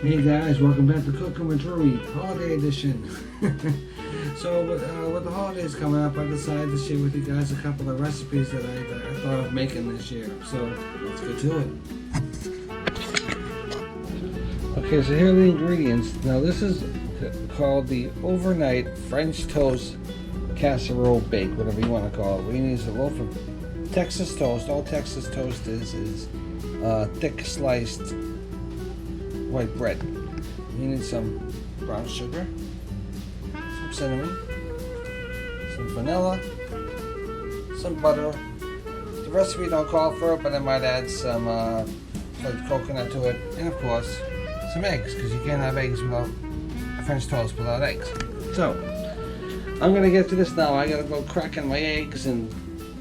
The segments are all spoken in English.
Hey guys, welcome back to Cooking with Drewy, Holiday Edition. So with the holidays coming up, I decided to share with you guys a couple of recipes that I thought of making this year. So let's get to it. Okay, so here are the ingredients. Now this is called the overnight French toast casserole bake, whatever you want to call it. What you need is a loaf of Texas toast. All Texas toast is thick sliced white bread. You need some brown sugar, some cinnamon, some vanilla, some butter. The recipe don't call for it, but I might add some coconut to it, and of course some eggs, because you can't have eggs without French toast without eggs. So I'm gonna get to this now. I gotta go cracking my eggs and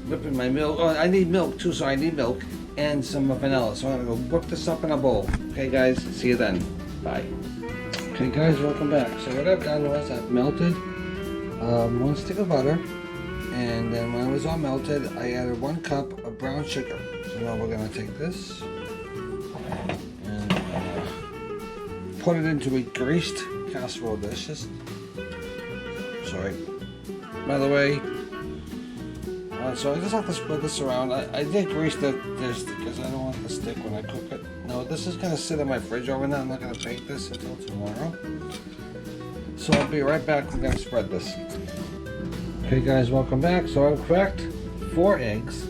whipping my milk. Oh, I need milk too, so I need milk and some vanilla. So I'm gonna go whip this up in a bowl. Okay guys, see you then. Bye. Okay guys, welcome back. So what I've done was I've melted 1 stick of butter, and then when it was all melted, I added 1 cup of brown sugar. So now we're gonna take this and put it into a greased casserole dish. Sorry. By the way, so I just have to spread this around. I did grease the dish because I don't want it to stick when I cook it. No, this is going to sit in my fridge overnight. I'm not going to bake this until tomorrow. So I'll be right back. We're going to spread this. Okay guys, welcome back. So I've cracked 4 eggs.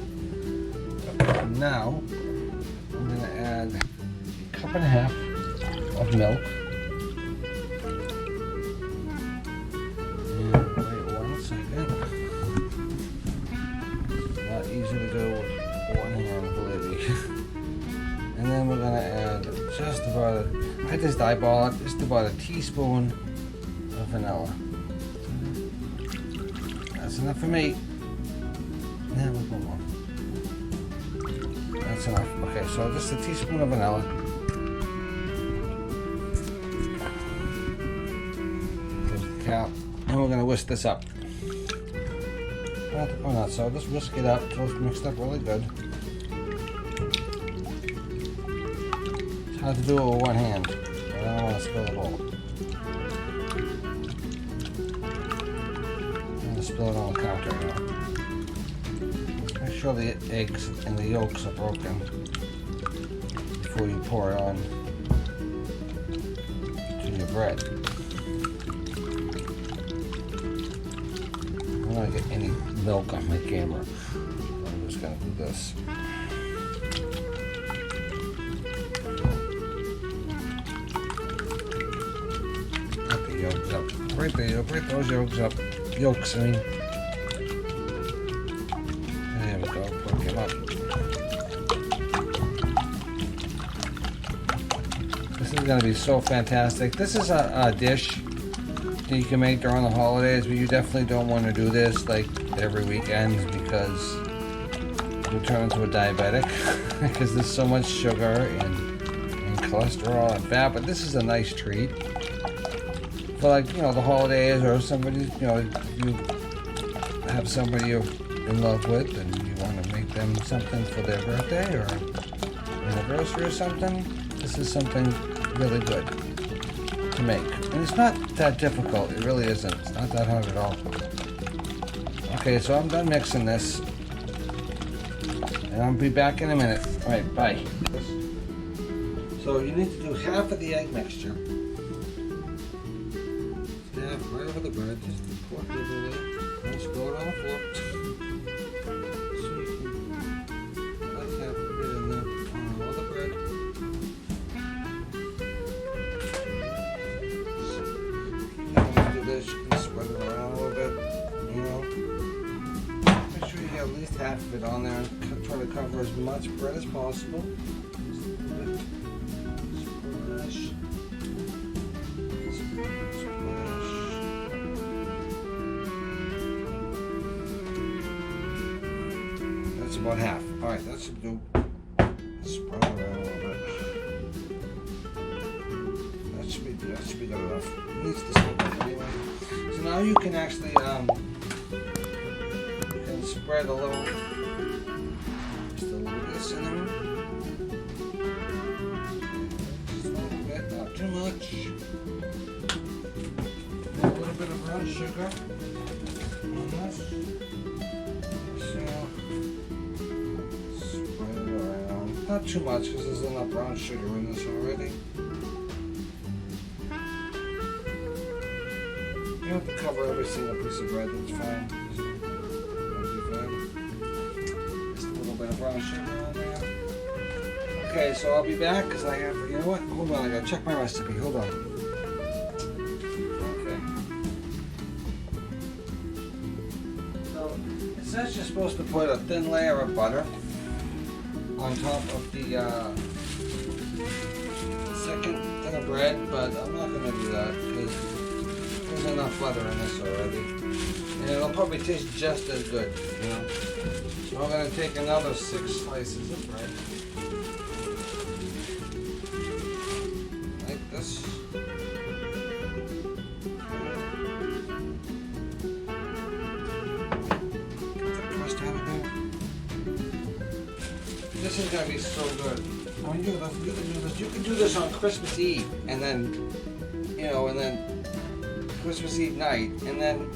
Now I'm going to add a cup and a half of milk. Easy to do with one hand, believe me. And then we're gonna add just about I just eyeball it, just about a teaspoon of vanilla. That's enough for me. Now we'll go more. That's enough. Okay, so just a teaspoon of vanilla. Close the cap. And we're gonna whisk this up. So just whisk it up until it's mixed up really good. It's hard to do it with one hand, but I don't want to spill the bowl. I'm going to spill it on the counter now. Make sure the eggs and the yolks are broken before you pour it on to your bread. I don't want to get any milk on my camera. I'm just going to do this. Put the yolks up. Break those yolks up. Yolks, I mean. There we go. Put them up. This is going to be so fantastic. This is a dish that you can make during the holidays, but you definitely don't want to do this like every weekend because you turn into a diabetic because there's so much sugar and cholesterol and fat. But this is a nice treat for, like, you know, the holidays, or somebody, you know, you have somebody you're in love with and you want to make them something for their birthday or anniversary or something. This is something really good to make, and it's not that difficult. It really isn't. It's not that hard at all. Okay, so I'm done mixing this, and I'll be back in a minute. All right, bye. So you need to do half of the egg mixture. Half right over the bread. Just pour it over there. And spill it on the floor. So you can like half of it in there on all the bread. You can spread it around a little bit, you know. Make sure you get at least half of it on there and try to cover as much bread as possible. Splash. Splash. That's about half. Alright, that should do. Spread it around a little bit. That should be good enough. It needs to soak up anyway. So now you can actually spread a little, just a little bit of cinnamon. Just a little bit, not too much. fridge. And a little bit of brown sugar on this. So, spread it around. Not too much because there's enough brown sugar in this already. You don't have to cover every single piece of bread, that's fine. Just a little bit of brown sugar on there. Okay, so I'll be back because I have, you know what? Hold on, I gotta check my recipe. Hold on. Okay. So it says you're supposed to put a thin layer of butter on top of the second thing of bread, but I'm not gonna do that because there's enough butter in this already. And it'll probably taste just as good, you know. So I'm gonna take another 6 slices of bread. Like this. Get the crust out of there. This is gonna be so good. When you can do this on Christmas Eve, and then, you know, and then Christmas Eve night, and then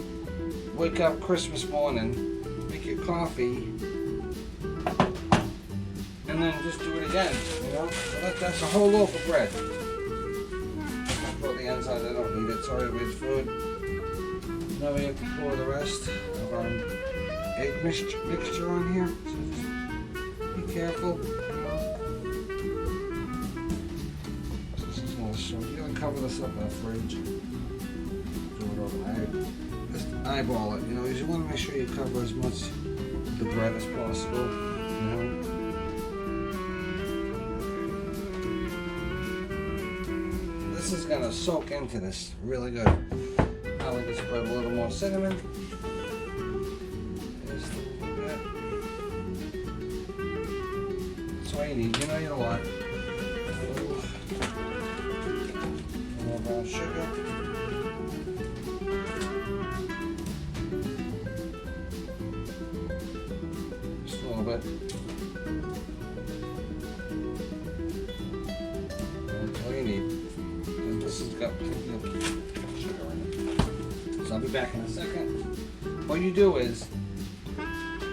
wake up Christmas morning, make your coffee, and then just do it again, you know? So that's a whole loaf of bread. I'll put the inside, I don't need it, sorry, with food. Now we have to pour the rest of our egg mixture on here, so just be careful, you know? This is gonna show, you gotta cover this up in the fridge. Just eyeball it, you know, you want to make sure you cover as much of the bread as possible, you know. This is going to soak into this really good. Now we just put a little more cinnamon. Just a little bit. That's all you need, you know what. More brown sugar. Bit. That's all you need. And this has got plenty of sugar in it. So I'll be back in a second. What you do is,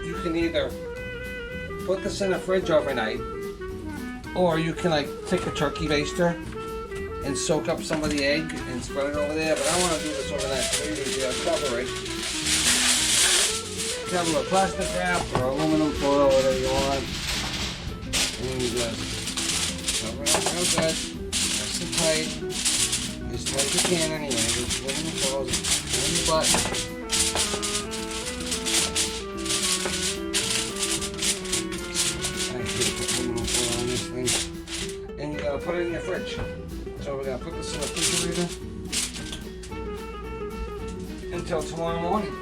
you can either put this in the fridge overnight, or you can like take a turkey baster and soak up some of the egg and spread it over there. But I want to do this overnight, so you cover it. Cover with plastic wrap or aluminum foil, whatever you want. And you just cover it up real good. Nice and tight. As tight as you can anyway. Just aluminum foil on your butt. I hate to put aluminum foil on this thing. And you gotta put it in your fridge. So we're gonna put this in the refrigerator until tomorrow morning.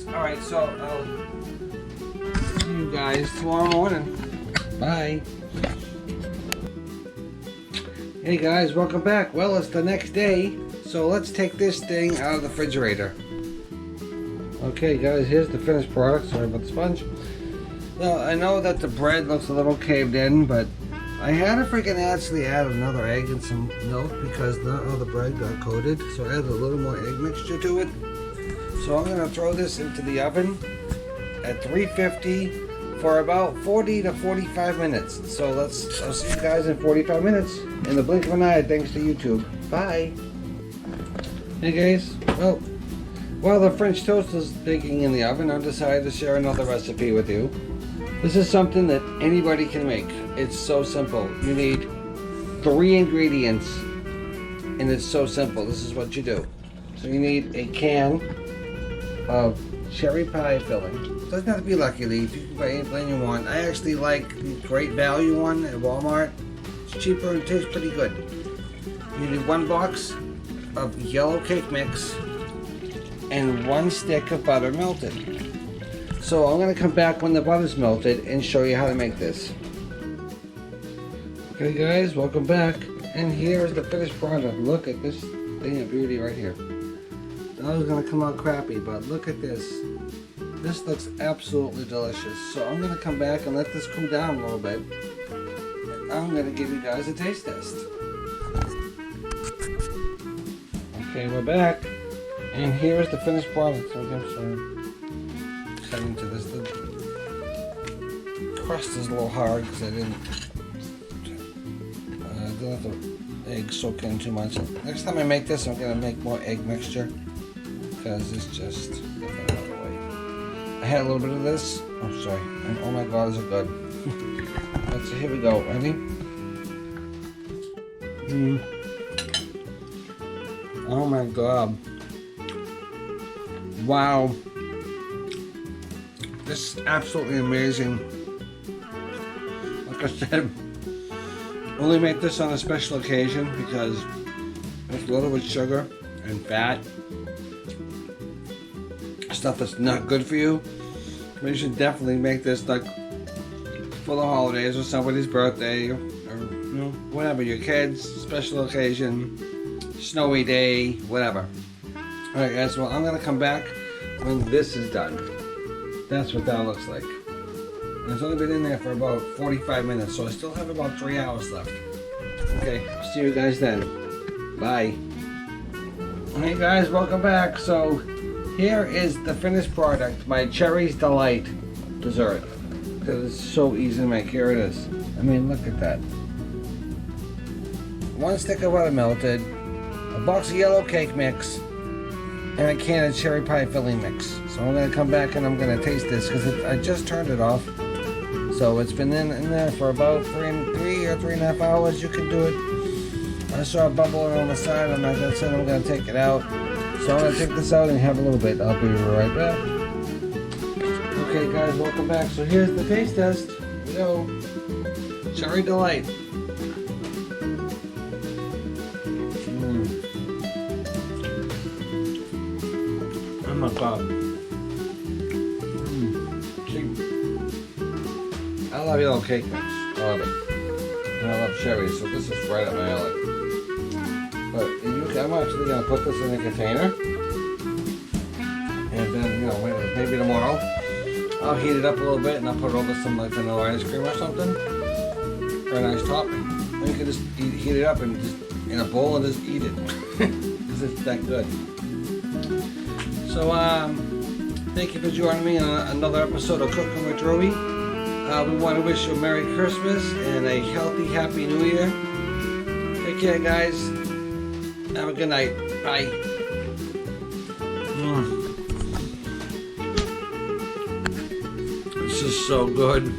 Alright, so I'll see you guys tomorrow morning. Bye. Hey guys, welcome back. Well, it's the next day, so let's take this thing out of the refrigerator. Okay guys, here's the finished product. Sorry about the sponge. Now, I know that the bread looks a little caved in, but I had to freaking actually add another egg and some milk because not all the bread got coated, so I added a little more egg mixture to it. So I'm going to throw this into the oven at 350 for about 40 to 45 minutes. So I'll see you guys in 45 minutes in the blink of an eye, thanks to YouTube. Bye. Hey guys, well, while the French toast is baking in the oven, I decided to share another recipe with you. This is something that anybody can make. It's so simple. You need 3 ingredients and it's so simple. This is what you do. So you need a can of cherry pie filling. It doesn't have to be Lucky Leaf. You can buy any blend you want. I actually like the Great Value one at Walmart. It's cheaper and tastes pretty good. You need 1 box of yellow cake mix and 1 stick of butter melted. So I'm going to come back when the butter's melted and show you how to make this. Okay guys, welcome back. And here's the finished product. Look at this thing of beauty right here. I was going to come out crappy, but look at this. This looks absolutely delicious. So I'm gonna come back and let this cool down a little bit. I'm gonna give you guys a taste test. Okay, we're back. And here's the finished product. So I'm sorry. Cutting to this. The crust is a little hard because I didn't let the egg soak in too much. Next time I make this, I'm gonna make more egg mixture because it's just different out of the way. I had a little bit of this. Oh, sorry. And oh my God, is it good? So here we go. Ready? Oh my God. Wow. This is absolutely amazing. Like I said, only make this on a special occasion because it's loaded with sugar and fat. Stuff that's not good for you. But you should definitely make this like for the holidays or somebody's birthday or you know, whatever, your kids, special occasion, snowy day, whatever. Alright guys, well I'm gonna come back when this is done. That's what that looks like. And it's only been in there for about 45 minutes, so I still have about 3 hours left. Okay, I'll see you guys then. Bye. Hey guys, welcome back. So here is the finished product, my Cherry's Delight dessert. Because it's so easy to make. Here it is. I mean, look at that. 1 stick of butter melted, a box of yellow cake mix, and a can of cherry pie filling mix. So I'm going to come back and I'm going to taste this because I just turned it off. So it's been in there for about 3 or 3.5 hours. You can do it. I saw a bubble on the side. I'm not going to say I'm going to take it out. So I'm going to take this out and have a little bit. I'll be right back. Okay guys, welcome back. So here's the taste test. Here we go. Cherry Delight. Oh my God. I love yellow cake mix. I love it. And I love cherries, so this is right up my alley. But I'm actually going to put this in a container. And then, you know, maybe tomorrow I'll heat it up a little bit and I'll put it over some like vanilla ice cream or something. For a nice topping. Then you can just heat it up and just in a bowl and just eat it. Because it's that good. So, thank you for joining me on another episode of Cooking with Drewy. We want to wish you a Merry Christmas and a healthy, Happy New Year. Take care, guys. Have a good night. Bye. This is so good.